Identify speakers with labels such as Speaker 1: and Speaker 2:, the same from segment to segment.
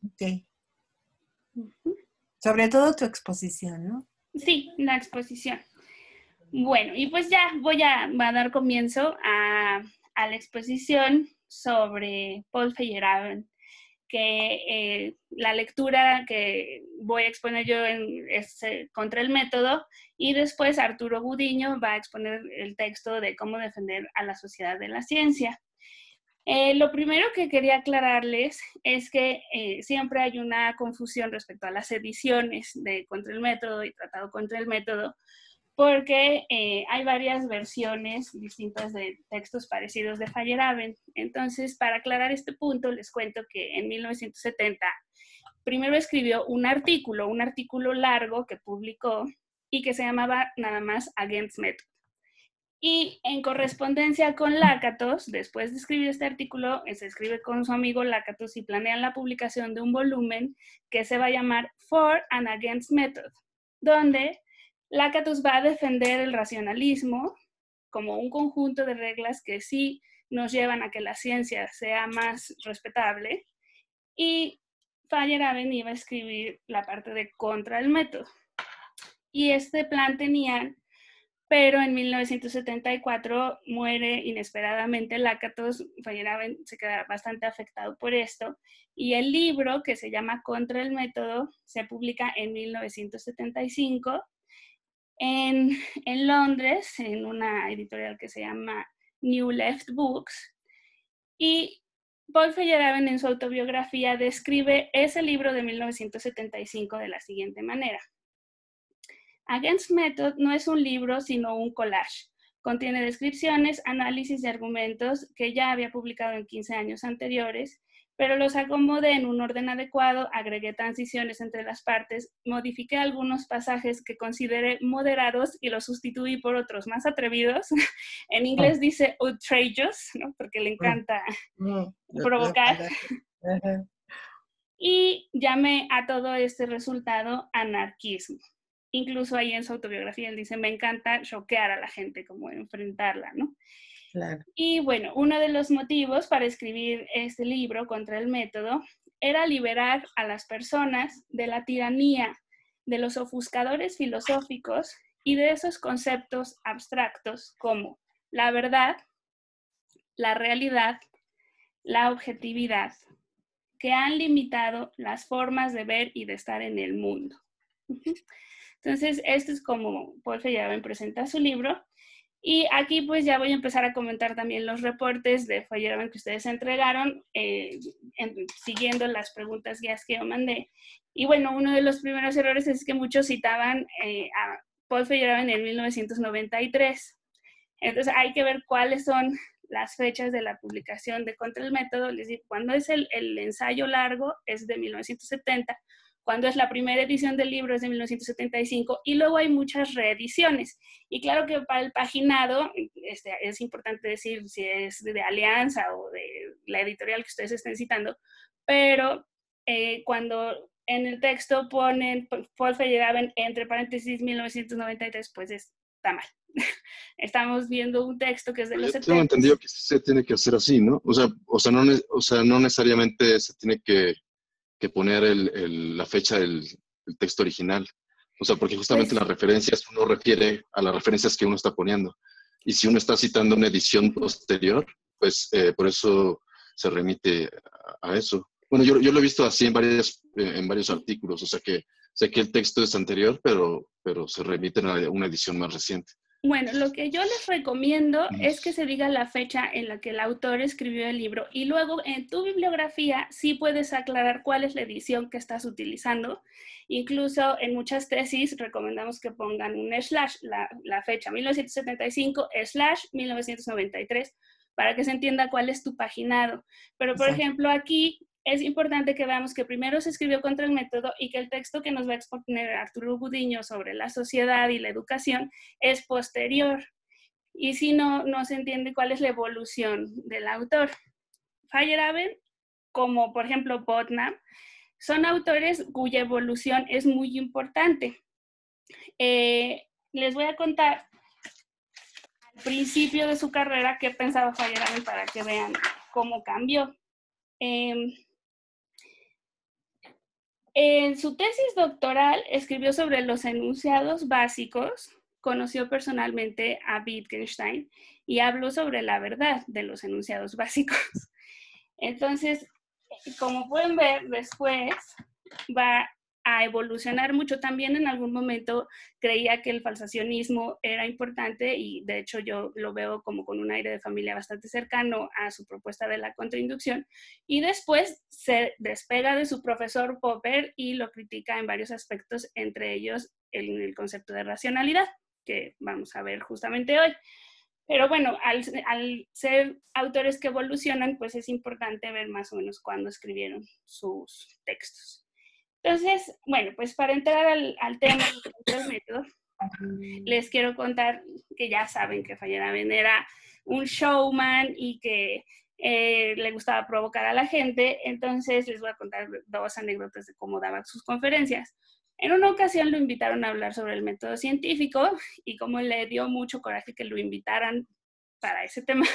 Speaker 1: Ok.
Speaker 2: Ujú.
Speaker 1: Sobre todo tu exposición, ¿no?
Speaker 2: Sí, la exposición. Bueno, y pues ya voy a dar comienzo a la exposición sobre Paul Feyerabend, que la lectura que voy a exponer yo es contra el método, y después Arturo Gudiño va a exponer el texto de cómo defender a la sociedad de la ciencia. Lo primero que quería aclararles es que siempre hay una confusión respecto a las ediciones de Contra el Método y Tratado contra el Método, porque hay varias versiones distintas de textos parecidos de Feyerabend. Entonces, para aclarar este punto, les cuento que en 1970 primero escribió un artículo largo que publicó y que se llamaba nada más Against Method. Y en correspondencia con Lakatos, después de escribir este artículo, se escribe con su amigo Lakatos y planean la publicación de un volumen que se va a llamar For and Against Method, donde Lakatos va a defender el racionalismo como un conjunto de reglas que sí nos llevan a que la ciencia sea más respetable, y Feyerabend iba a escribir la parte de contra el método. Y este plan tenían, pero en 1974 muere inesperadamente Lakatos. Feyerabend se queda bastante afectado por esto, y el libro, que se llama Contra el Método, se publica en 1975 en Londres, en una editorial que se llama New Left Books, y Paul Feyerabend en su autobiografía describe ese libro de 1975 de la siguiente manera. Against Method no es un libro, sino un collage. Contiene descripciones, análisis y argumentos que ya había publicado en 15 años anteriores, pero los acomodé en un orden adecuado, agregué transiciones entre las partes, modifiqué algunos pasajes que consideré moderados y los sustituí por otros más atrevidos. En inglés dice outrageous, ¿no? Porque le encanta
Speaker 1: La
Speaker 2: provocar.
Speaker 1: palabra. Ajá.
Speaker 2: Y llamé a todo este resultado anarquismo. Incluso ahí en su autobiografía él dice, me encanta choquear a la gente, como enfrentarla, ¿no?
Speaker 1: Claro.
Speaker 2: Y bueno, uno de los motivos para escribir este libro contra el método era liberar a las personas de la tiranía de los ofuscadores filosóficos y de esos conceptos abstractos como la verdad, la realidad, la objetividad, que han limitado las formas de ver y de estar en el mundo. Entonces, esto es como Paul Feyerabend presenta su libro. Y aquí pues ya voy a empezar a comentar también los reportes de Feyerabend que ustedes entregaron, siguiendo las preguntas guías que yo mandé. Y bueno, uno de los primeros errores es que muchos citaban a Paul Feyerabend en 1993. Entonces hay que ver cuáles son las fechas de la publicación de Contra el Método. Les digo, cuando es el ensayo largo es de 1970, cuando es la primera edición del libro es de 1975, y luego hay muchas reediciones. Y claro que para el paginado es importante decir si es de Alianza o de la editorial que ustedes estén citando, pero cuando en el texto ponen Paul Feyerabend entre paréntesis 1993, pues está mal. Estamos viendo un texto que es de
Speaker 3: Pero
Speaker 2: los
Speaker 3: yo tengo
Speaker 2: 70.
Speaker 3: entendido que sí se tiene que hacer así, ¿no? O sea, no necesariamente se tiene que poner la fecha del texto original. O sea, porque justamente
Speaker 2: Pues
Speaker 3: las referencias uno refiere a las referencias que uno está poniendo. Y si uno está citando una edición posterior, pues por eso se remite a eso. Bueno, yo lo he visto así en varios artículos, o sea que sé que el texto es anterior, pero se remiten a una edición más reciente.
Speaker 2: bueno, lo que yo les recomiendo es que se diga la fecha en la que el autor escribió el libro, y luego en tu bibliografía sí puedes aclarar cuál es la edición que estás utilizando. Incluso en muchas tesis recomendamos que pongan un slash, la fecha 1975 slash 1993, para que se entienda cuál es tu paginado. Pero por
Speaker 1: Exacto.
Speaker 2: ejemplo aquí es importante que veamos que primero se escribió Contra el Método y que el texto que nos va a exponer Arturo Gudiño sobre la sociedad y la educación es posterior. Y si no, no se entiende cuál es la evolución del autor. Feyerabend, como por ejemplo Putnam, son autores cuya evolución es muy importante. Les voy a contar al principio de su carrera qué pensaba Feyerabend para que vean cómo cambió. En su tesis doctoral escribió sobre los enunciados básicos, conoció personalmente a Wittgenstein y habló sobre la verdad de los enunciados básicos. Entonces, como pueden ver, después va a evolucionar mucho. También en algún momento creía que el falsacionismo era importante y de hecho yo lo veo como con un aire de familia bastante cercano a su propuesta de la contrainducción, y después se despega de su profesor Popper y lo critica en varios aspectos, entre ellos el concepto de racionalidad, que vamos a ver justamente hoy. Pero bueno, al ser autores que evolucionan, pues es importante ver más o menos cuándo escribieron sus textos. Entonces, bueno, pues para entrar al tema del método, les quiero contar que ya saben que Feyerabend era un showman y que le gustaba provocar a la gente. Entonces les voy a contar 2 anécdotas de cómo daba sus conferencias. En una ocasión lo invitaron a hablar sobre el método científico y como le dio mucho coraje que lo invitaran para ese tema,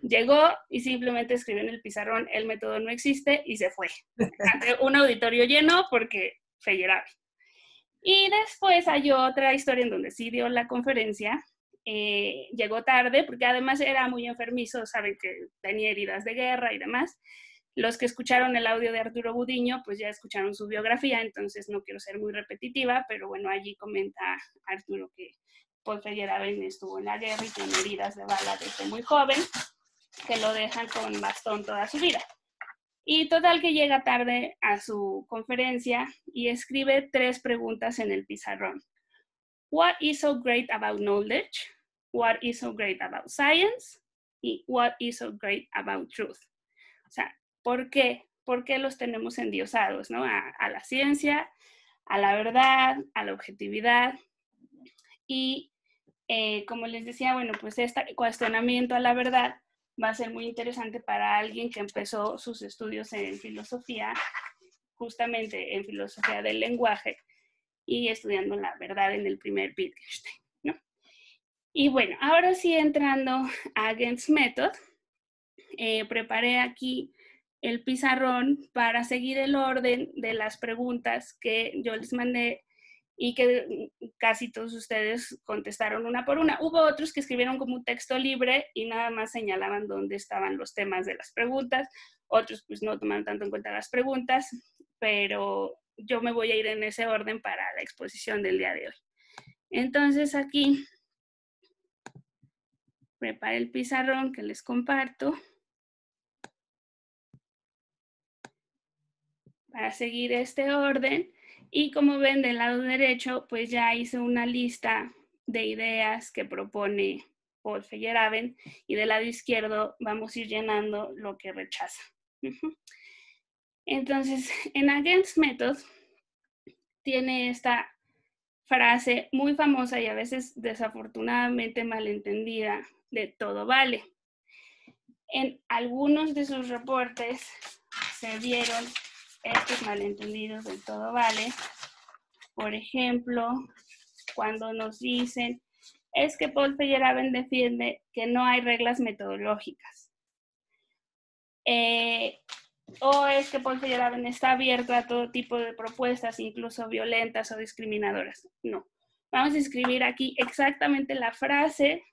Speaker 2: llegó y simplemente escribió en el pizarrón: el método no existe, y se fue. Ante un auditorio lleno porque Feyerabend. Y después hay otra historia en donde sí dio la conferencia. Llegó tarde porque además era muy enfermizo, saben que tenía heridas de guerra y demás. Los que escucharon el audio de Arturo Budiño, pues ya escucharon su biografía, entonces no quiero ser muy repetitiva, pero bueno, allí comenta Arturo que Paul Feyerabend estuvo en la guerra y tiene heridas de bala desde muy joven, que lo dejan con bastón toda su vida. Y total que llega tarde a su conferencia y escribe 3 preguntas en el pizarrón. What is so great about knowledge? What is so great about science? Y what is so great about truth? O sea, ¿por qué? ¿Por qué los tenemos endiosados, ¿no? A la ciencia, a la verdad, a la objetividad. Y como les decía, bueno, pues este cuestionamiento a la verdad va a ser muy interesante para alguien que empezó sus estudios en filosofía, justamente en filosofía del lenguaje, y estudiando la verdad en el primer Wittgenstein, ¿no? Y bueno, ahora sí, entrando a Gent's Method, preparé aquí el pizarrón para seguir el orden de las preguntas que yo les mandé y que casi todos ustedes contestaron una por una. Hubo otros que escribieron como un texto libre y nada más señalaban dónde estaban los temas de las preguntas. Otros pues no tomaron tanto en cuenta las preguntas, pero yo me voy a ir en ese orden para la exposición del día de hoy. Entonces aquí preparé el pizarrón que les comparto para seguir este orden. Y como ven, del lado derecho, pues ya hice una lista de ideas que propone Paul Feyerabend, y del lado izquierdo vamos a ir llenando lo que rechaza. Entonces, en Gent's Method tiene esta frase muy famosa y a veces desafortunadamente malentendida de todo vale. En algunos de sus reportes se vieron estos malentendidos del todo vale. Por ejemplo, cuando nos dicen, es que Paul Feyerabend defiende que no hay reglas metodológicas. O es que Paul Feyerabend está abierto a todo tipo de propuestas, incluso violentas o discriminadoras. No. Vamos a escribir aquí exactamente la frase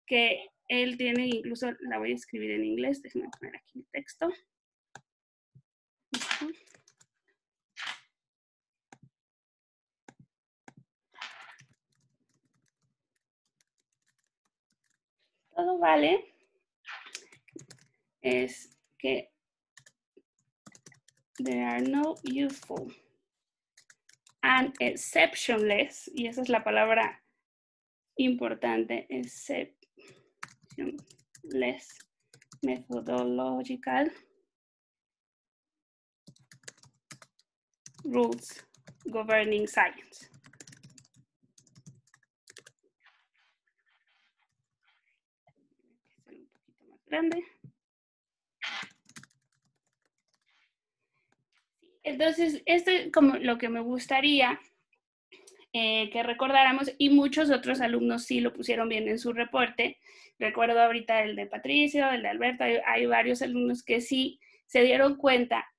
Speaker 2: que él tiene, incluso la voy a escribir en inglés. Déjenme poner aquí el texto. Todo vale es que there are no useful and exceptionless, y esa es la palabra importante, exceptionless methodological rules governing science. Un poquito más grande. Entonces, esto es como lo que me gustaría que recordáramos, y muchos otros alumnos sí lo pusieron bien en su reporte. Recuerdo ahorita el de Patricio, el de Alberto, hay varios alumnos que sí se dieron cuenta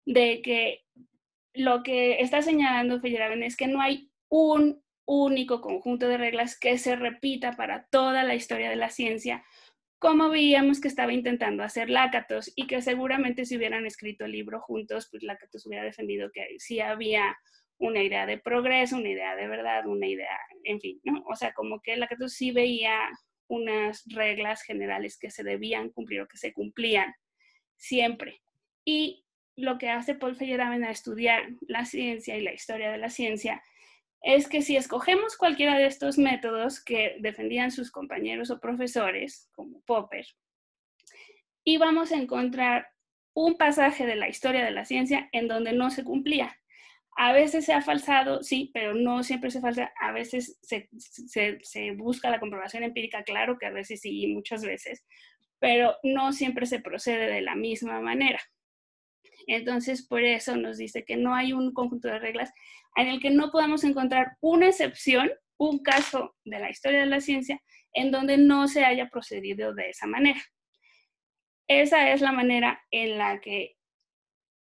Speaker 2: de que lo que está señalando Feyerabend es que no hay un único conjunto de reglas que se repita para toda la historia de la ciencia, como veíamos que estaba intentando hacer Lakatos, y que seguramente si hubieran escrito el libro juntos, pues Lakatos hubiera defendido que sí había una idea de progreso, una idea de verdad, una idea, en fin, ¿no? O sea, como que Lakatos sí veía unas reglas generales que se debían cumplir o que se cumplían siempre. Y lo que hace Paul Feyerabend a estudiar la ciencia y la historia de la ciencia es que si escogemos cualquiera de estos métodos que defendían sus compañeros o profesores, como Popper, íbamos a encontrar un pasaje de la historia de la ciencia en donde no se cumplía. A veces se ha falsado, sí, pero no siempre se falsa. A veces se busca la comprobación empírica, claro que a veces sí, muchas veces, pero no siempre se procede de la misma manera. Entonces, por eso nos dice que no hay un conjunto de reglas en el que no podamos encontrar una excepción, un caso de la historia de la ciencia en donde no se haya procedido de esa manera. Esa es la manera en la que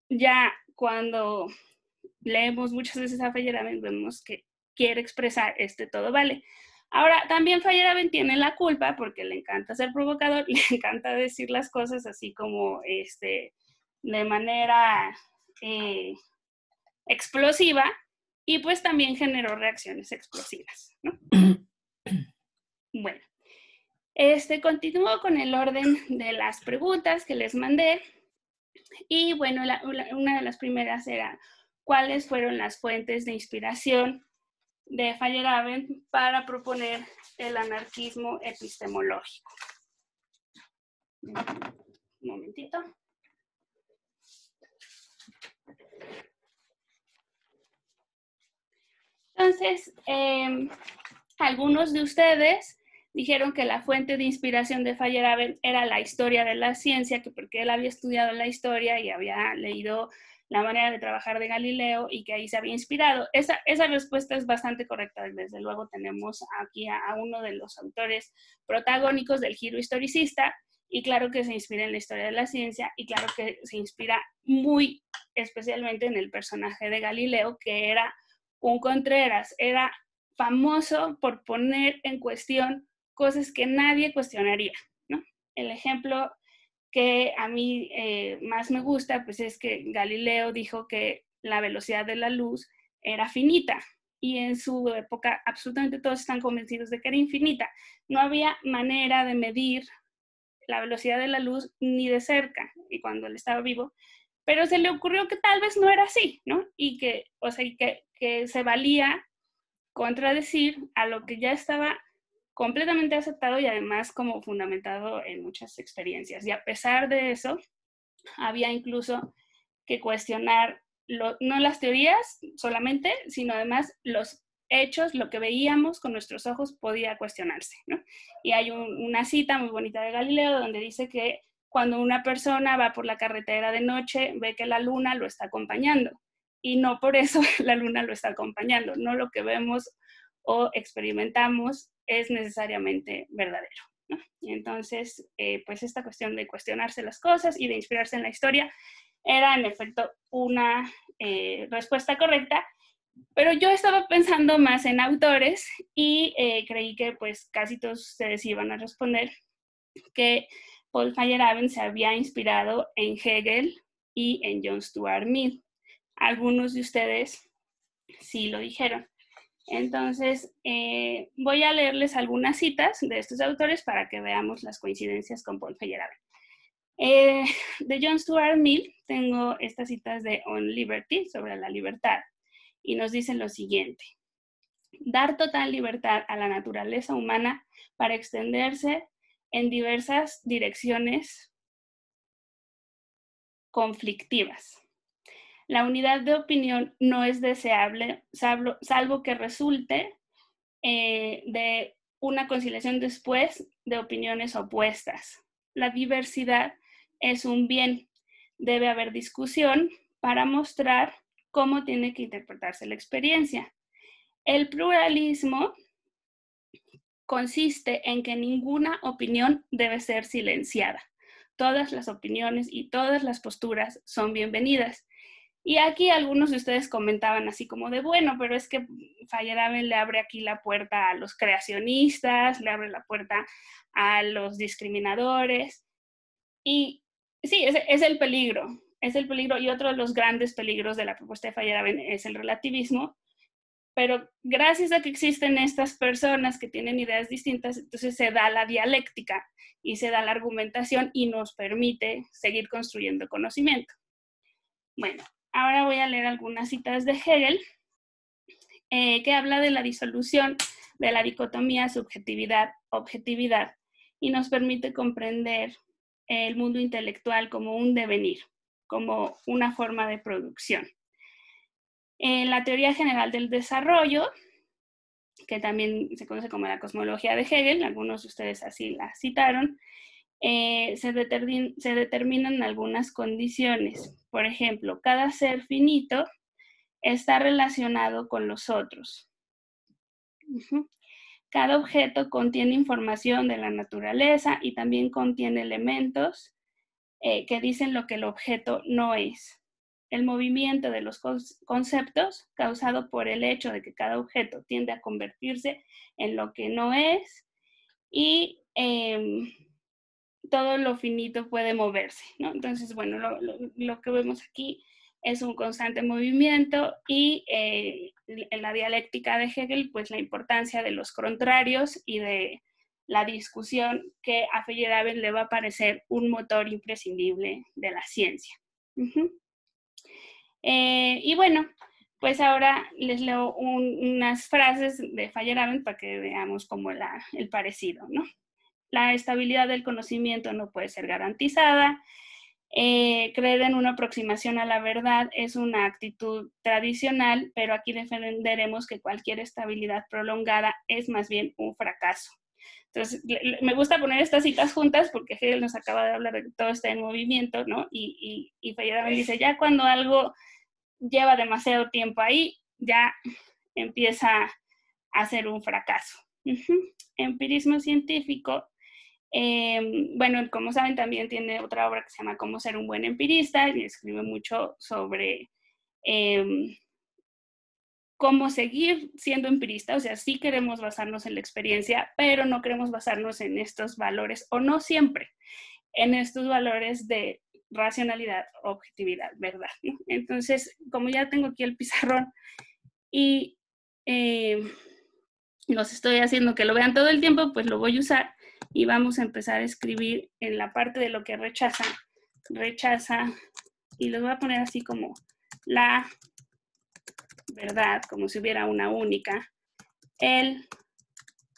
Speaker 2: ya cuando leemos muchas veces a Feyerabend vemos que quiere expresar todo vale. Ahora, también Feyerabend tiene la culpa porque le encanta ser provocador, le encanta decir las cosas así como de manera explosiva, y pues también generó reacciones explosivas, ¿no? Bueno, continúo con el orden de las preguntas que les mandé, y bueno, una de las primeras era ¿cuáles fueron las fuentes de inspiración de Feyerabend para proponer el anarquismo epistemológico? Un momentito. Entonces, algunos de ustedes dijeron que la fuente de inspiración de Feyerabend era la historia de la ciencia, que porque él había estudiado la historia y había leído la manera de trabajar de Galileo y que ahí se había inspirado. Esa respuesta es bastante correcta. Desde luego tenemos aquí a uno de los autores protagónicos del giro historicista, y claro que se inspira en la historia de la ciencia, y claro que se inspira muy especialmente en el personaje de Galileo, que era un Contreras, era famoso por poner en cuestión cosas que nadie cuestionaría, ¿no? El ejemplo que a mí más me gusta, pues es que Galileo dijo que la velocidad de la luz era finita, y en su época absolutamente todos están convencidos de que era infinita. No había manera de medir la velocidad de la luz ni de cerca, y cuando él estaba vivo, pero se le ocurrió que tal vez no era así, ¿no? Y que, o sea, que se valía contradecir a lo que ya estaba completamente aceptado y además como fundamentado en muchas experiencias. Y a pesar de eso, había incluso que cuestionar no las teorías solamente, sino además los hechos, lo que veíamos con nuestros ojos podía cuestionarse, ¿no? Y hay una cita muy bonita de Galileo donde dice que cuando una persona va por la carretera de noche, ve que la luna lo está acompañando, y no por eso la luna lo está acompañando, no lo que vemos o experimentamos es necesariamente verdadero, ¿no? Y entonces, pues esta cuestión de cuestionarse las cosas y de inspirarse en la historia era en efecto una respuesta correcta, pero yo estaba pensando más en autores y creí que pues casi todos ustedes iban a responder que Paul Feyerabend se había inspirado en Hegel y en John Stuart Mill. Algunos de ustedes sí lo dijeron. Entonces, voy a leerles algunas citas de estos autores para que veamos las coincidencias con Paul Feyerabend. De John Stuart Mill tengo estas citas de On Liberty, sobre la libertad, y nos dicen lo siguiente: dar total libertad a la naturaleza humana para extenderse en diversas direcciones conflictivas. La unidad de opinión no es deseable, salvo que resulte de una conciliación después de opiniones opuestas. La diversidad es un bien. Debe haber discusión para mostrar cómo tiene que interpretarse la experiencia. El pluralismo consiste en que ninguna opinión debe ser silenciada. Todas las opiniones y todas las posturas son bienvenidas. Y aquí algunos de ustedes comentaban así como de, bueno, pero es que Feyerabend le abre aquí la puerta a los creacionistas, le abre la puerta a los discriminadores. Y sí, es el peligro, y otro de los grandes peligros de la propuesta de Feyerabend es el relativismo, pero gracias a que existen estas personas que tienen ideas distintas, entonces se da la dialéctica y se da la argumentación y nos permite seguir construyendo conocimiento. Bueno, ahora voy a leer algunas citas de Hegel, que habla de la disolución de la dicotomía subjetividad-objetividad y nos permite comprender el mundo intelectual como un devenir, como una forma de producción. En la teoría general del desarrollo, que también se conoce como la cosmología de Hegel, algunos de ustedes así la citaron, se determinan algunas condiciones. Por ejemplo, cada ser finito está relacionado con los otros. Cada objeto contiene información de la naturaleza y también contiene elementos que dicen lo que el objeto no es. El movimiento de los conceptos causado por el hecho de que cada objeto tiende a convertirse en lo que no es y todo lo finito puede moverse, ¿no? Entonces, bueno, lo que vemos aquí es un constante movimiento y en la dialéctica de Hegel, pues la importancia de los contrarios y de la discusión que a Feyerabend le va a parecer un motor imprescindible de la ciencia. Y bueno, pues ahora les leo unas frases de Feyerabend para que veamos como el parecido, ¿no? La estabilidad del conocimiento no puede ser garantizada. Creer en una aproximación a la verdad es una actitud tradicional, pero aquí defenderemos que cualquier estabilidad prolongada es más bien un fracaso. Entonces, me gusta poner estas citas juntas porque Hegel nos acaba de hablar de que todo está en movimiento, ¿no? Y Feyerabend dice, ya cuando algo lleva demasiado tiempo ahí, ya empieza a ser un fracaso. Empirismo científico. Bueno, como saben, también tiene otra obra que se llama Cómo ser un buen empirista y escribe mucho sobre cómo seguir siendo empirista. O sea, sí queremos basarnos en la experiencia, pero no queremos basarnos en estos valores, o no siempre, en estos valores de racionalidad, objetividad, verdad, ¿no? Entonces, como ya tengo aquí el pizarrón y los estoy haciendo que lo vean todo el tiempo, pues lo voy a usar y vamos a empezar a escribir en la parte de lo que rechaza, y los voy a poner así como la verdad, como si hubiera una única, el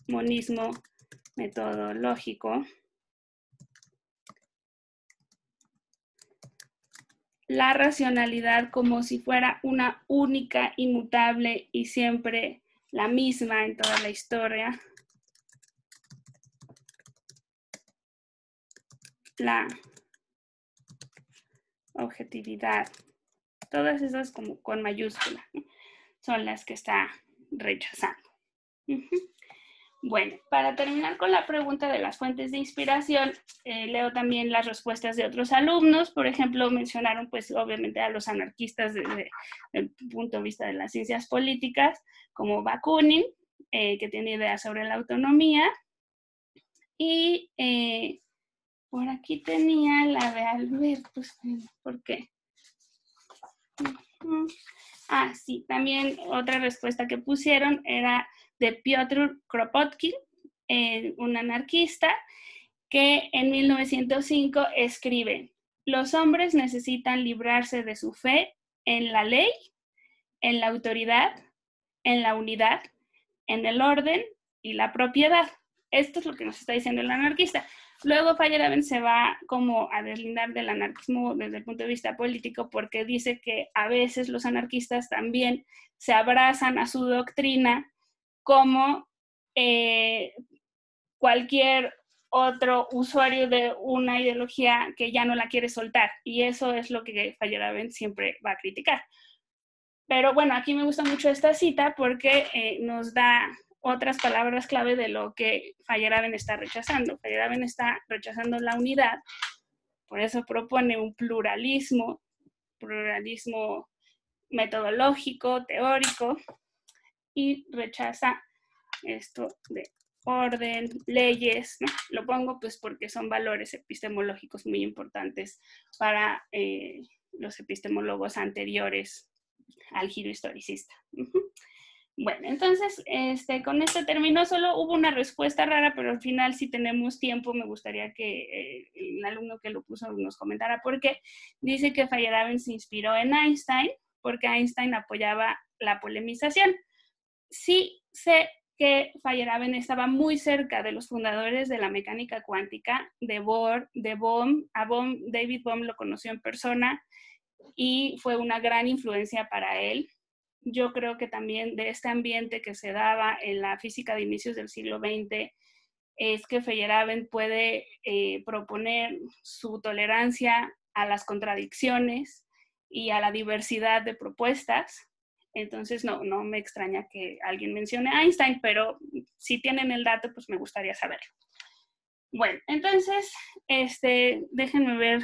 Speaker 2: monismo metodológico, la racionalidad como si fuera una única, inmutable y siempre la misma en toda la historia, la objetividad, todas esas como con mayúscula, ¿no? Son las que está rechazando. Bueno, para terminar con la pregunta de las fuentes de inspiración, leo también las respuestas de otros alumnos. Por ejemplo, mencionaron pues obviamente a los anarquistas desde el punto de vista de las ciencias políticas, como Bakunin, que tiene ideas sobre la autonomía. Y por aquí tenía la de Alberto, ¿por qué? Ah, sí, también otra respuesta que pusieron era de Piotr Kropotkin, un anarquista, que en 1905 escribe: los hombres necesitan librarse de su fe en la ley, en la autoridad, en la unidad, en el orden y la propiedad. Esto es lo que nos está diciendo el anarquista. Luego Feyerabend se va como a deslindar del anarquismo desde el punto de vista político porque dice que a veces los anarquistas también se abrazan a su doctrina como cualquier otro usuario de una ideología que ya no la quiere soltar. Y eso es lo que Feyerabend siempre va a criticar. Pero bueno, aquí me gusta mucho esta cita porque nos da otras palabras clave de lo que Feyerabend está rechazando. Feyerabend está rechazando la unidad, por eso propone un pluralismo metodológico, teórico, y rechaza esto de orden, leyes, ¿no? Lo pongo pues porque son valores epistemológicos muy importantes para los epistemólogos anteriores al giro historicista. Bueno, entonces, con este término solo hubo una respuesta rara, pero al final, si tenemos tiempo, me gustaría que el alumno que lo puso nos comentara por qué. Dice que Feyerabend se inspiró en Einstein, porque Einstein apoyaba la polemización. Sí sé que Feyerabend estaba muy cerca de los fundadores de la mecánica cuántica, de Bohr, de Bohm. A Bohm, David Bohm lo conoció en persona y fue una gran influencia para él. Yo creo que también de este ambiente que se daba en la física de inicios del siglo XX es que Feyerabend puede proponer su tolerancia a las contradicciones y a la diversidad de propuestas. Entonces, no me extraña que alguien mencione a Einstein, pero si tienen el dato, pues me gustaría saberlo. Bueno, entonces, déjenme ver,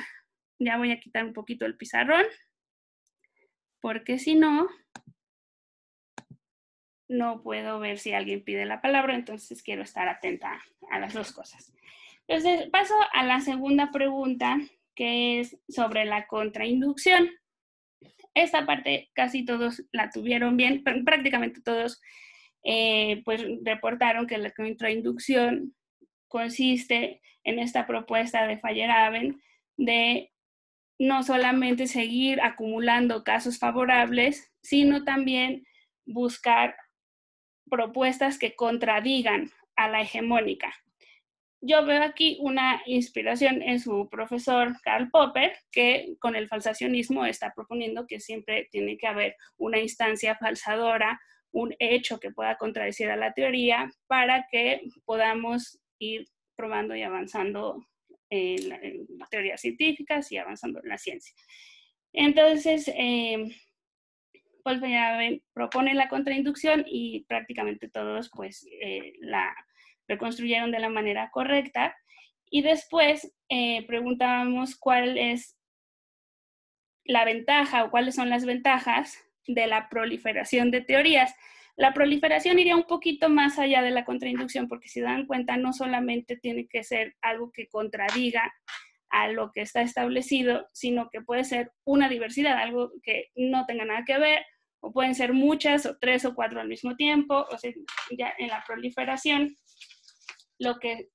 Speaker 2: ya voy a quitar un poquito el pizarrón, porque si no, no puedo ver si alguien pide la palabra, entonces quiero estar atenta a las dos cosas. Entonces, paso a la segunda pregunta, que es sobre la contrainducción. Esta parte casi todos la tuvieron bien, pero prácticamente todos pues reportaron que la contrainducción consiste en esta propuesta de Feyerabend de no solamente seguir acumulando casos favorables, sino también buscar propuestas que contradigan a la hegemónica. Yo veo aquí una inspiración en su profesor Karl Popper, que con el falsacionismo está proponiendo que siempre tiene que haber una instancia falsadora, un hecho que pueda contradecir a la teoría para que podamos ir probando y avanzando en las teorías científicas y avanzando en la ciencia. Entonces, Paul Feyerabend propone la contrainducción y prácticamente todos pues la reconstruyeron de la manera correcta. Y después preguntábamos cuál es la ventaja o cuáles son las ventajas de la proliferación de teorías. La proliferación iría un poquito más allá de la contrainducción, porque si dan cuenta, no solamente tiene que ser algo que contradiga a lo que está establecido, sino que puede ser una diversidad, algo que no tenga nada que ver, o pueden ser muchas, o 3 o 4 al mismo tiempo. O sea, ya en la proliferación, lo que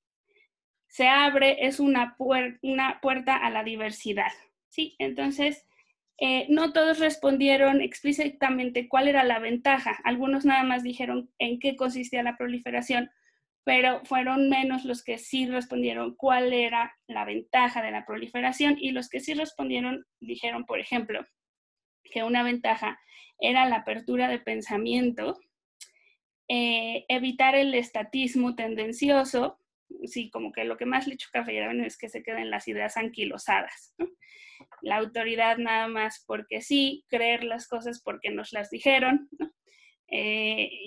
Speaker 2: se abre es una puerta a la diversidad, ¿sí? Entonces, no todos respondieron explícitamente cuál era la ventaja. Algunos nada más dijeron en qué consistía la proliferación, pero fueron menos los que sí respondieron cuál era la ventaja de la proliferación, y los que sí respondieron dijeron, por ejemplo, que una ventaja era la apertura de pensamiento, evitar el estatismo tendencioso. Sí, como que lo que más le choca a Feyerabend es que se queden las ideas anquilosadas, ¿no? La autoridad nada más porque sí, creer las cosas porque nos las dijeron, ¿no?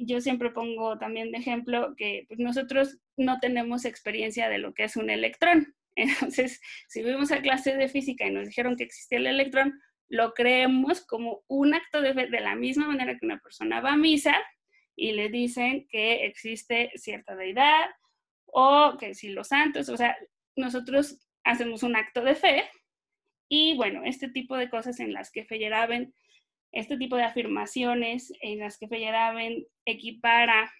Speaker 2: Yo siempre pongo también de ejemplo que pues, nosotros no tenemos experiencia de lo que es un electrón. Entonces, si fuimos a clase de física y nos dijeron que existía el electrón, lo creemos como un acto de fe, de la misma manera que una persona va a misa y le dicen que existe cierta deidad o que si los santos, o sea, nosotros hacemos un acto de fe. Y bueno, este tipo de cosas en las que Feyerabend, este tipo de afirmaciones en las que Feyerabend equipara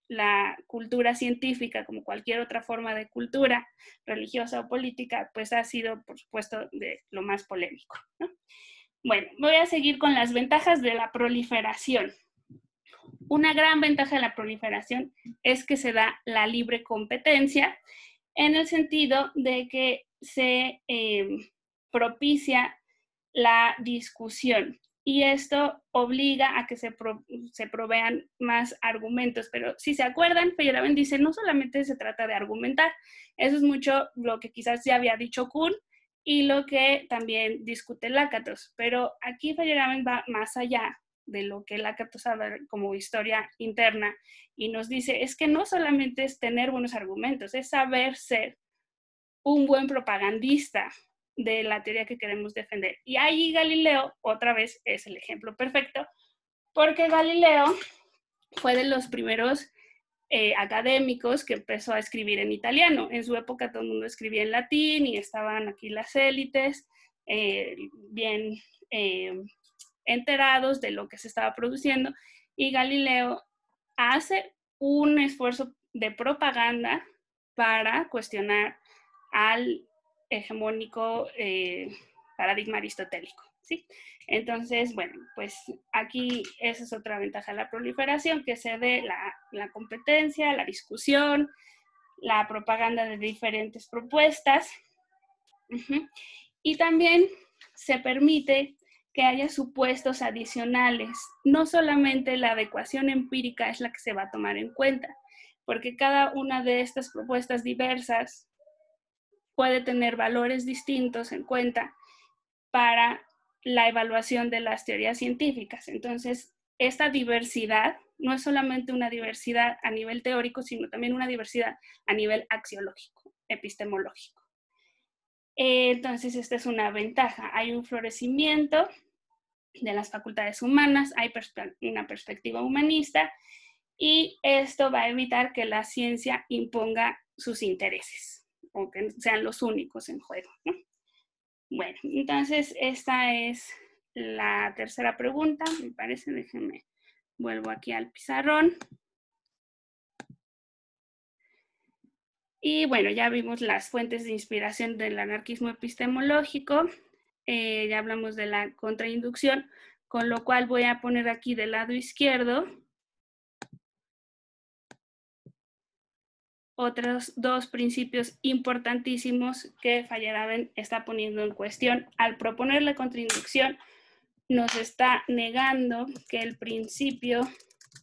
Speaker 2: la cultura científica como cualquier otra forma de cultura religiosa o política, pues ha sido, por supuesto, de lo más polémico, ¿no? Bueno, voy a seguir con las ventajas de la proliferación. Una gran ventaja de la proliferación es que se da la libre competencia, en el sentido de que se propicia la discusión, y esto obliga a que se provean más argumentos. Pero si se acuerdan, Feyerabend dice, no solamente se trata de argumentar, eso es mucho lo que quizás ya había dicho Kuhn y lo que también discute Lakatos, pero aquí Feyerabend va más allá de lo que Lakatos habla como historia interna y nos dice, es que no solamente es tener buenos argumentos, es saber ser un buen propagandista, de la teoría que queremos defender. Y ahí Galileo, otra vez, es el ejemplo perfecto, porque Galileo fue de los primeros académicos que empezó a escribir en italiano. En su época todo el mundo escribía en latín y estaban aquí las élites bien enterados de lo que se estaba produciendo, y Galileo hace un esfuerzo de propaganda para cuestionar al hegemónico paradigma aristotélico, ¿sí? Entonces, bueno, pues aquí esa es otra ventaja de la proliferación, que se dé la competencia, la discusión, la propaganda de diferentes propuestas. Y también se permite que haya supuestos adicionales. No solamente la adecuación empírica es la que se va a tomar en cuenta, porque cada una de estas propuestas diversas puede tener valores distintos en cuenta para la evaluación de las teorías científicas. Entonces, esta diversidad no es solamente una diversidad a nivel teórico, sino también una diversidad a nivel axiológico, epistemológico. Entonces, esta es una ventaja. Hay un florecimiento de las facultades humanas, hay una perspectiva humanista, y esto va a evitar que la ciencia imponga sus intereses o que sean los únicos en juego, ¿no? Bueno, entonces esta es la tercera pregunta, me parece. Déjenme, vuelvo aquí al pizarrón. Y bueno, ya vimos las fuentes de inspiración del anarquismo epistemológico, ya hablamos de la contrainducción, con lo cual voy a poner aquí del lado izquierdo otros dos principios importantísimos que Feyerabend está poniendo en cuestión. Al proponer la contrainducción, nos está negando que el principio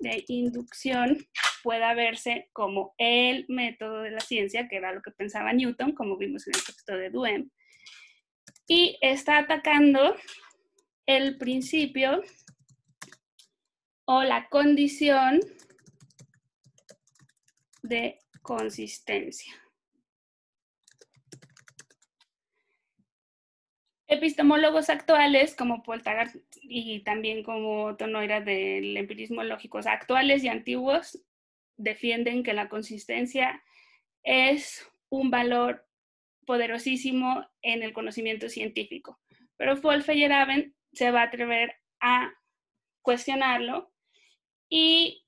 Speaker 2: de inducción pueda verse como el método de la ciencia, que era lo que pensaba Newton, como vimos en el texto de Duhem, y está atacando el principio o la condición de consistencia. Epistemólogos actuales como Paul Taggart y también como Tonoira del empirismo lógico, actuales y antiguos, defienden que la consistencia es un valor poderosísimo en el conocimiento científico. Pero Paul Feyerabend se va a atrever a cuestionarlo y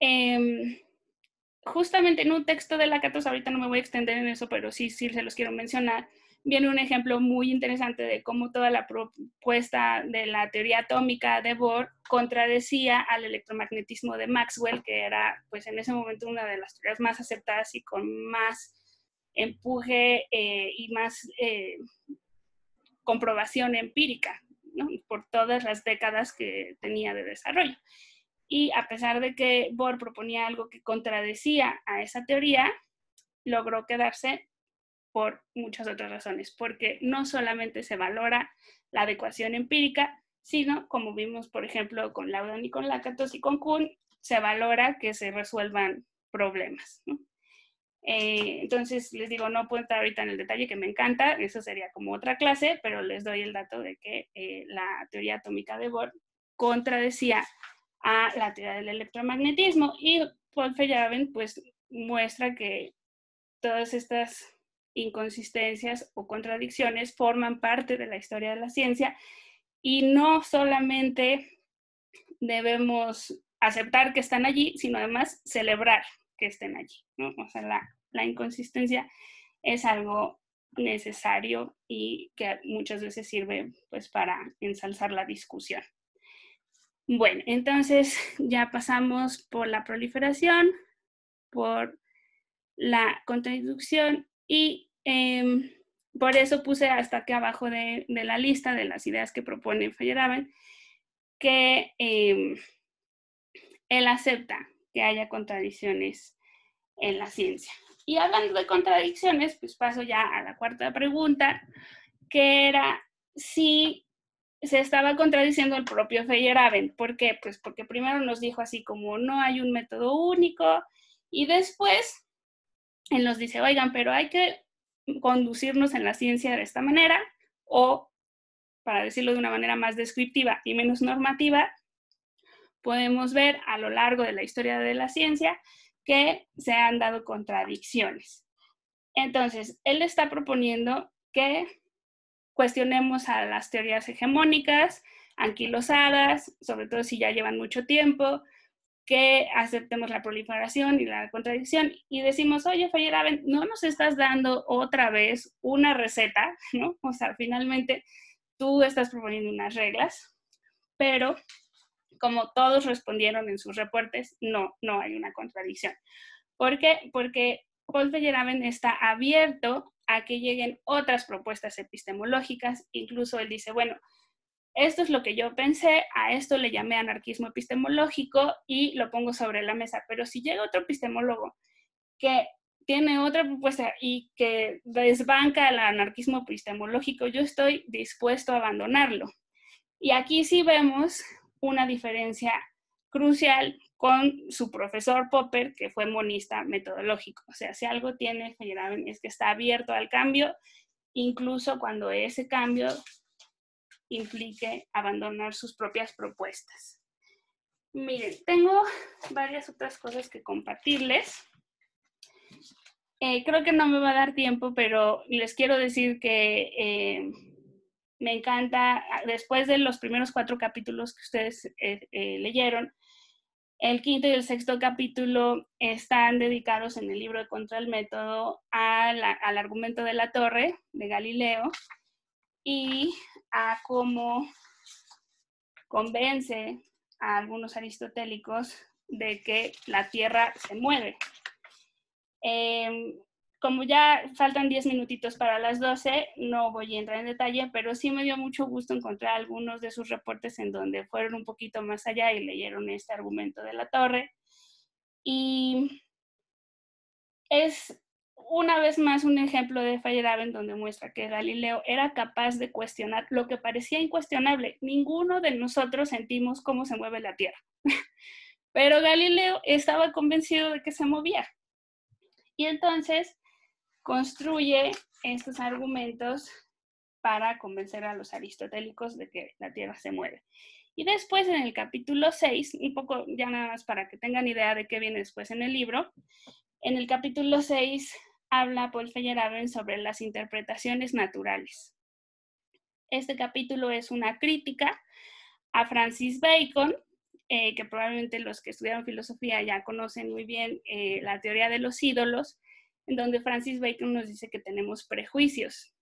Speaker 2: justamente en un texto de Lakatos, ahorita no me voy a extender en eso, pero sí se los quiero mencionar, viene un ejemplo muy interesante de cómo toda la propuesta de la teoría atómica de Bohr contradecía al electromagnetismo de Maxwell, que era pues en ese momento una de las teorías más aceptadas y con más empuje y más comprobación empírica, ¿no? Por todas las décadas que tenía de desarrollo. Y a pesar de que Bohr proponía algo que contradecía a esa teoría, logró quedarse por muchas otras razones, porque no solamente se valora la adecuación empírica, sino, como vimos, por ejemplo, con Laudon y con Lakatos y con Kuhn, se valora que se resuelvan problemas, ¿no? Entonces, les digo, no puedo entrar ahorita en el detalle, que me encanta, eso sería como otra clase, pero les doy el dato de que la teoría atómica de Bohr contradecía a la teoría del electromagnetismo, y Paul Feyerabend pues muestra que todas estas inconsistencias o contradicciones forman parte de la historia de la ciencia y no solamente debemos aceptar que están allí, sino además celebrar que estén allí, ¿no? O sea, la inconsistencia es algo necesario y que muchas veces sirve pues para ensalzar la discusión. Bueno, entonces ya pasamos por la proliferación, por la contrainducción y por eso puse hasta aquí abajo de la lista de las ideas que propone Feyerabend que él acepta que haya contradicciones en la ciencia. Y hablando de contradicciones, pues paso ya a la cuarta pregunta, que era si se estaba contradiciendo el propio Feyerabend. ¿Por qué? Pues porque primero nos dijo así como no hay un método único, y después él nos dice, oigan, pero hay que conducirnos en la ciencia de esta manera, O, para decirlo de una manera más descriptiva y menos normativa, podemos ver a lo largo de la historia de la ciencia que se han dado contradicciones. Entonces, él está proponiendo que cuestionemos a las teorías hegemónicas, anquilosadas, sobre todo si ya llevan mucho tiempo, que aceptemos la proliferación y la contradicción y decimos, oye, Feyerabend, no nos estás dando otra vez una receta, ¿no? O sea, finalmente tú estás proponiendo unas reglas, pero como todos respondieron en sus reportes, no hay una contradicción. ¿Por qué? Porque Paul Feyerabend está abierto a que lleguen otras propuestas epistemológicas. Incluso él dice, bueno, esto es lo que yo pensé, a esto le llamé anarquismo epistemológico y lo pongo sobre la mesa. Pero si llega otro epistemólogo que tiene otra propuesta y que desbanca el anarquismo epistemológico, yo estoy dispuesto a abandonarlo. Y aquí sí vemos una diferencia crucial con su profesor Popper, que fue monista metodológico. O sea, si algo tiene Feyerabend es que está abierto al cambio, incluso cuando ese cambio implique abandonar sus propias propuestas. Miren, tengo varias otras cosas que compartirles. Creo que no me va a dar tiempo, pero les quiero decir que me encanta, después de los primeros 4 capítulos que ustedes leyeron, el 5º y el 6º capítulo están dedicados en el libro de Contra el Método al argumento de la torre de Galileo y a cómo convence a algunos aristotélicos de que la Tierra se mueve. Como ya faltan 10 minutitos para las 12, no voy a entrar en detalle, pero sí me dio mucho gusto encontrar algunos de sus reportes en donde fueron un poquito más allá y leyeron este argumento de la torre. Y es una vez más un ejemplo de Feyerabend donde muestra que Galileo era capaz de cuestionar lo que parecía incuestionable. Ninguno de nosotros sentimos cómo se mueve la Tierra, pero Galileo estaba convencido de que se movía. Y entonces construye estos argumentos para convencer a los aristotélicos de que la Tierra se mueve. Y después en el capítulo 6, un poco ya nada más para que tengan idea de qué viene después en el libro, en el capítulo 6 habla Paul Feyerabend sobre las interpretaciones naturales. Este capítulo es una crítica a Francis Bacon, que probablemente los que estudiaron filosofía ya conocen muy bien la teoría de los ídolos, en donde Francis Bacon nos dice que tenemos prejuicios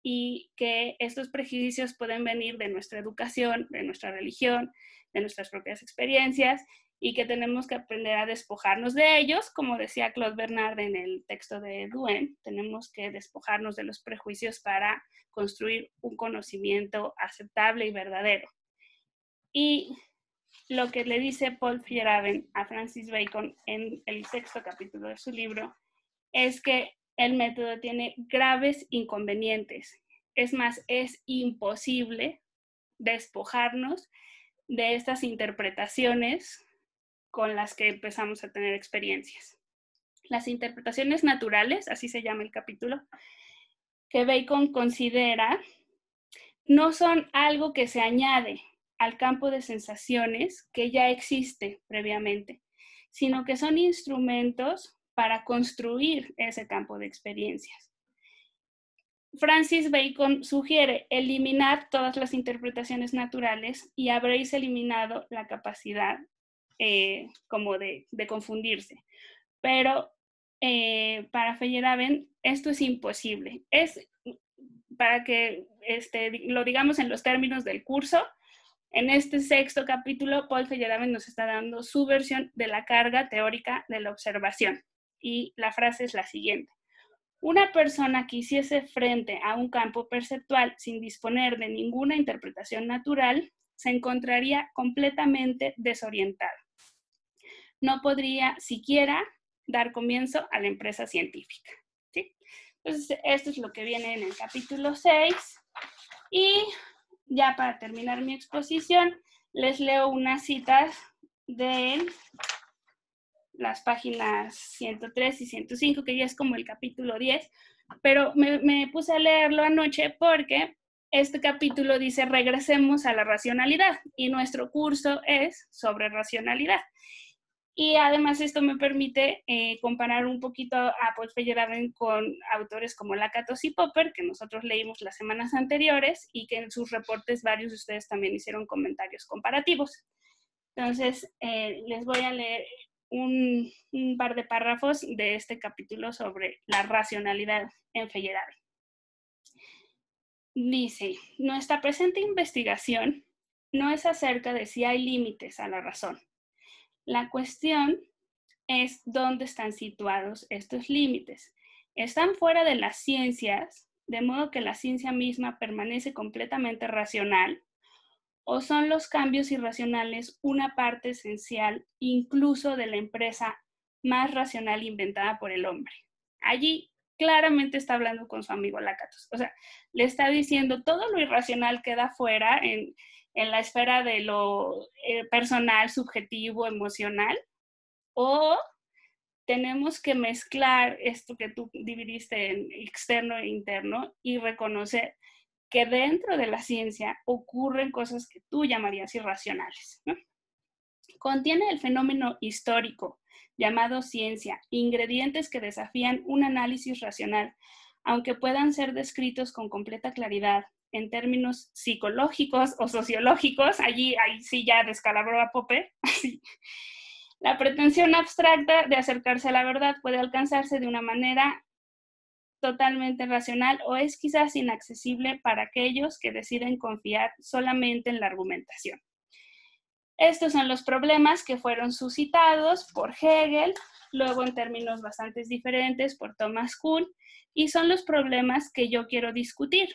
Speaker 2: y que estos prejuicios pueden venir de nuestra educación, de nuestra religión, de nuestras propias experiencias y que tenemos que aprender a despojarnos de ellos, como decía Claude Bernard en el texto de Duhem, tenemos que despojarnos de los prejuicios para construir un conocimiento aceptable y verdadero. Y lo que le dice Paul Feyerabend a Francis Bacon en el 6º capítulo de su libro es que el método tiene graves inconvenientes. Es más, es imposible despojarnos de estas interpretaciones con las que empezamos a tener experiencias. Las interpretaciones naturales, así se llama el capítulo, que Bacon considera, no son algo que se añade al campo de sensaciones que ya existe previamente, sino que son instrumentos para construir ese campo de experiencias. Francis Bacon sugiere eliminar todas las interpretaciones naturales y habréis eliminado la capacidad como de confundirse. Pero para Feyerabend esto es imposible. Es, para que lo digamos en los términos del curso, en este 6º capítulo, Paul Feyerabend nos está dando su versión de la carga teórica de la observación. Y la frase es la siguiente. Una persona que hiciese frente a un campo perceptual sin disponer de ninguna interpretación natural se encontraría completamente desorientada. No podría siquiera dar comienzo a la empresa científica. ¿Sí? Entonces, esto es lo que viene en el capítulo 6. Y ya para terminar mi exposición, les leo unas citas de las páginas 103 y 105, que ya es como el capítulo 10, pero me puse a leerlo anoche porque este capítulo dice regresemos a la racionalidad y nuestro curso es sobre racionalidad. Y además esto me permite comparar un poquito a Paul Feyerabend con autores como Lakatos y Popper, que nosotros leímos las semanas anteriores y que en sus reportes varios de ustedes también hicieron comentarios comparativos. Entonces, les voy a leer un par de párrafos de este capítulo sobre la racionalidad en Feyerabend. Dice, nuestra presente investigación no es acerca de si hay límites a la razón. La cuestión es dónde están situados estos límites. ¿Están fuera de las ciencias, de modo que la ciencia misma permanece completamente racional? ¿O son los cambios irracionales una parte esencial incluso de la empresa más racional inventada por el hombre? Allí claramente está hablando con su amigo Lakatos. O sea, le está diciendo todo lo irracional queda fuera en la esfera de lo personal, subjetivo, emocional, o tenemos que mezclar esto que tú dividiste en externo e interno y reconocer que dentro de la ciencia ocurren cosas que tú llamarías irracionales, ¿no? Contiene el fenómeno histórico llamado ciencia, ingredientes que desafían un análisis racional, aunque puedan ser descritos con completa claridad en términos psicológicos o sociológicos. Ahí sí ya descalabró a Popper. La pretensión abstracta de acercarse a la verdad puede alcanzarse de una manera totalmente racional o es quizás inaccesible para aquellos que deciden confiar solamente en la argumentación. Estos son los problemas que fueron suscitados por Hegel, luego en términos bastante diferentes por Thomas Kuhn, y son los problemas que yo quiero discutir.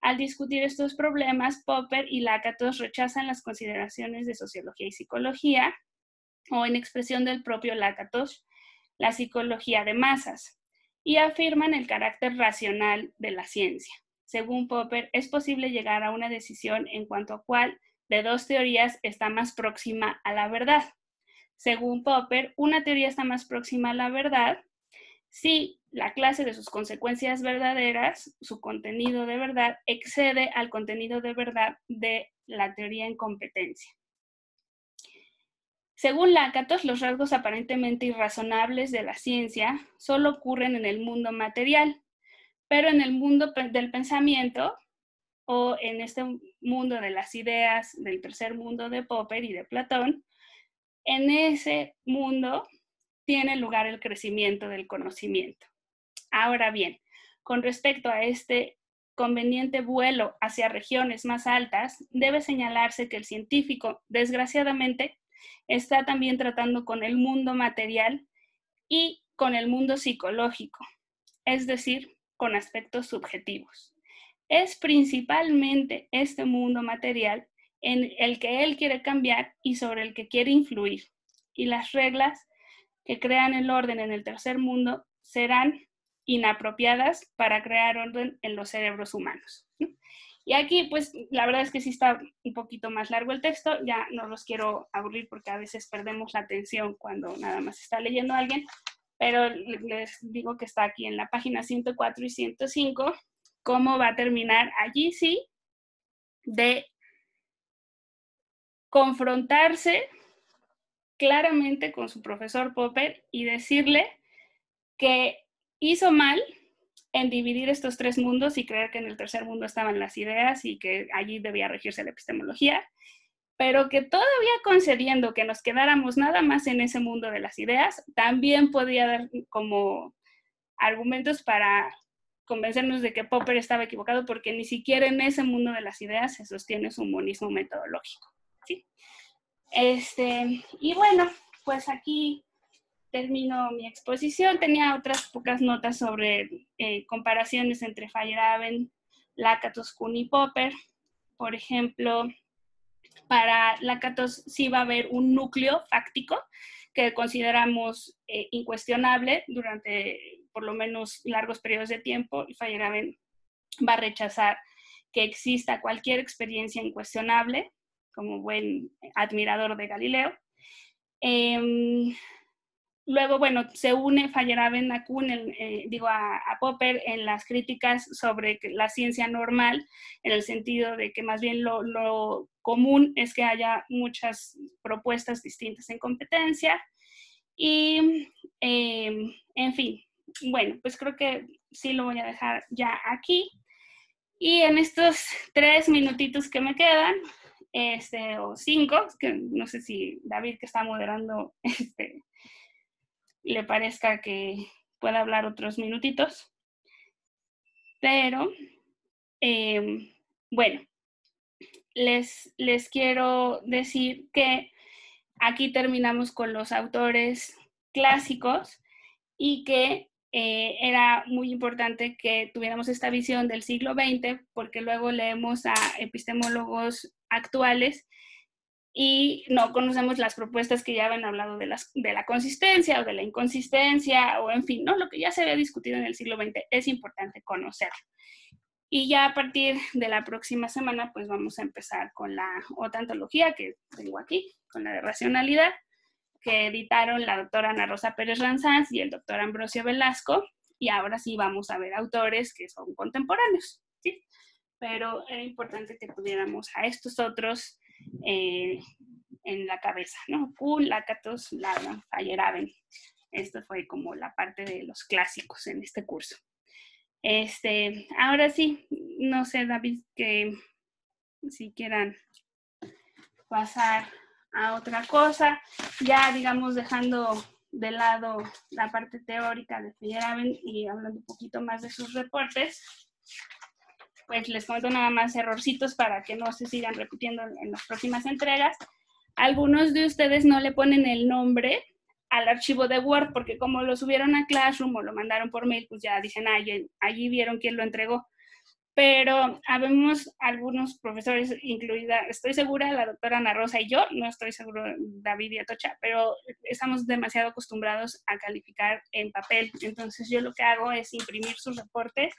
Speaker 2: Al discutir estos problemas, Popper y Lakatos rechazan las consideraciones de sociología y psicología, o en expresión del propio Lakatos, la psicología de masas, y afirman el carácter racional de la ciencia. Según Popper, es posible llegar a una decisión en cuanto a cuál de dos teorías está más próxima a la verdad. Según Popper, una teoría está más próxima a la verdad si la clase de sus consecuencias verdaderas, su contenido de verdad, excede al contenido de verdad de la teoría en competencia. Según Lakatos, los rasgos aparentemente irrazonables de la ciencia solo ocurren en el mundo material, pero en el mundo del pensamiento o en este mundo de las ideas, del tercer mundo de Popper y de Platón, en ese mundo tiene lugar el crecimiento del conocimiento. Ahora bien, con respecto a este conveniente vuelo hacia regiones más altas, debe señalarse que el científico, desgraciadamente, está también tratando con el mundo material y con el mundo psicológico, es decir, con aspectos subjetivos. Es principalmente este mundo material en el que él quiere cambiar y sobre el que quiere influir. Y las reglas que crean el orden en el tercer mundo serán inapropiadas para crear orden en los cerebros humanos. Y aquí, pues, la verdad es que sí está un poquito más largo el texto, ya no los quiero aburrir porque a veces perdemos la atención cuando nada más está leyendo alguien, pero les digo que está aquí en la página 104 y 105, cómo va a terminar allí sí de confrontarse claramente con su profesor Popper y decirle que hizo mal en dividir estos tres mundos y creer que en el tercer mundo estaban las ideas y que allí debía regirse la epistemología, pero que todavía concediendo que nos quedáramos nada más en ese mundo de las ideas, también podía dar como argumentos para convencernos de que Popper estaba equivocado, porque ni siquiera en ese mundo de las ideas se sostiene su monismo metodológico, ¿sí? Y bueno, pues aquí termino mi exposición. Tenía otras pocas notas sobre comparaciones entre Feyerabend, Lakatos, Kuhn y Popper. Por ejemplo, para Lakatos sí va a haber un núcleo fáctico que consideramos incuestionable durante por lo menos largos periodos de tiempo, y Feyerabend va a rechazar que exista cualquier experiencia incuestionable, como buen admirador de Galileo. luego, bueno, se une Feyerabend a Kuhn, a Popper en las críticas sobre la ciencia normal, en el sentido de que más bien lo común es que haya muchas propuestas distintas en competencia. Y, en fin, bueno, pues creo que sí lo voy a dejar ya aquí. Y en estos 3 minutitos que me quedan, o 5, que no sé si David, que está moderando, le parezca que pueda hablar otros minutitos. Pero, bueno, les quiero decir que aquí terminamos con los autores clásicos y que era muy importante que tuviéramos esta visión del siglo XX, porque luego leemos a epistemólogos actuales y no conocemos las propuestas que ya habían hablado de la consistencia o de la inconsistencia, o en fin, ¿no? Lo que ya se había discutido en el siglo XX es importante conocerlo. Y ya a partir de la próxima semana, pues vamos a empezar con la otra antología que tengo aquí, con la de racionalidad, que editaron la doctora Ana Rosa Pérez Ranzanz y el doctor Ambrosio Velasco, y ahora sí vamos a ver autores que son contemporáneos, ¿sí? Pero era importante que tuviéramos a estos otros en la cabeza, ¿no? Kuhn, Lakatos, Laban, Feyerabend. Esto fue como la parte de los clásicos en este curso. Ahora sí, no sé, David, que si quieran pasar a otra cosa, ya digamos dejando de lado la parte teórica de Feyerabend y hablando un poquito más de sus reportes, pues les comento nada más errorcitos para que no se sigan repitiendo en las próximas entregas. Algunos de ustedes no le ponen el nombre al archivo de Word, porque como lo subieron a Classroom o lo mandaron por mail, pues ya dicen, allí vieron quién lo entregó. Pero habemos algunos profesores, incluida, estoy segura, la doctora Ana Rosa y yo, no estoy seguro David y Atocha, pero estamos demasiado acostumbrados a calificar en papel. Entonces yo lo que hago es imprimir sus reportes.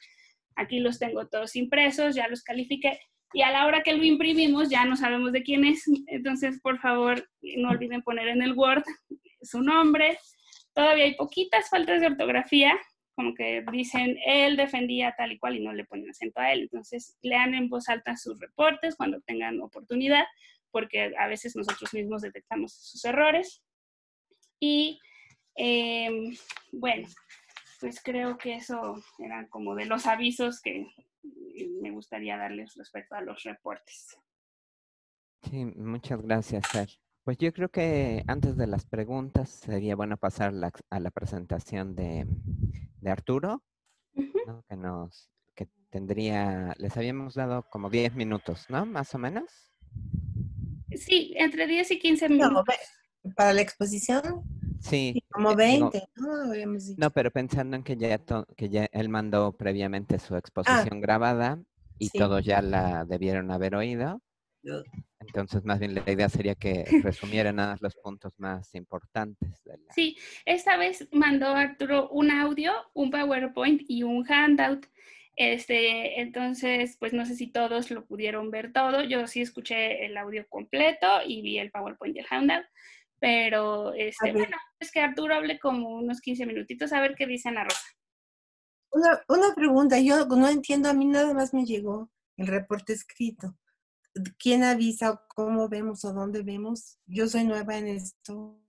Speaker 2: Aquí los tengo todos impresos, ya los califiqué. Y a la hora que lo imprimimos ya no sabemos de quién es. Entonces, por favor, no olviden poner en el Word su nombre. Todavía hay poquitas faltas de ortografía, como que dicen, él defendía tal y cual y no le ponen acento a él. Entonces, lean en voz alta sus reportes cuando tengan oportunidad, porque a veces nosotros mismos detectamos sus errores. Y, bueno, pues creo que eso eran como de los avisos que me gustaría darles respecto a los reportes.
Speaker 4: Sí, muchas gracias, Fer. Pues yo creo que antes de las preguntas sería bueno pasar a la presentación de Arturo, ¿no? Que tendría, les habíamos dado como 10 minutos, ¿no? Más o menos.
Speaker 2: Sí, entre 10 y 15 minutos.
Speaker 1: No, para la exposición,
Speaker 4: sí
Speaker 1: como 20, ¿no? Habíamos dicho.
Speaker 4: No, pero pensando en que ya él mandó previamente su exposición grabada y
Speaker 1: sí.
Speaker 4: todos ya la debieron haber oído. Entonces, más bien la idea sería que resumiera nada más los puntos más importantes.
Speaker 2: Sí, esta vez mandó Arturo un audio, un PowerPoint y un handout. Entonces, pues no sé si todos lo pudieron ver todo. Yo sí escuché el audio completo y vi el PowerPoint y el handout. Pero, bueno, es que Arturo hable como unos 15 minutitos a ver qué dice Ana Rosa.
Speaker 1: Una pregunta, yo no entiendo, a mí nada más me llegó el reporte escrito. ¿Quién avisa cómo vemos o dónde vemos? Yo soy nueva en esto.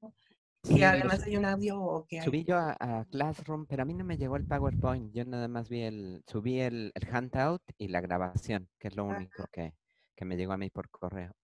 Speaker 1: Sí, que además hay un audio o que hay.
Speaker 4: Subí yo a Classroom, pero a mí no me llegó el PowerPoint. Yo nada más subí el handout y la grabación, que es lo único que me llegó a mí por correo.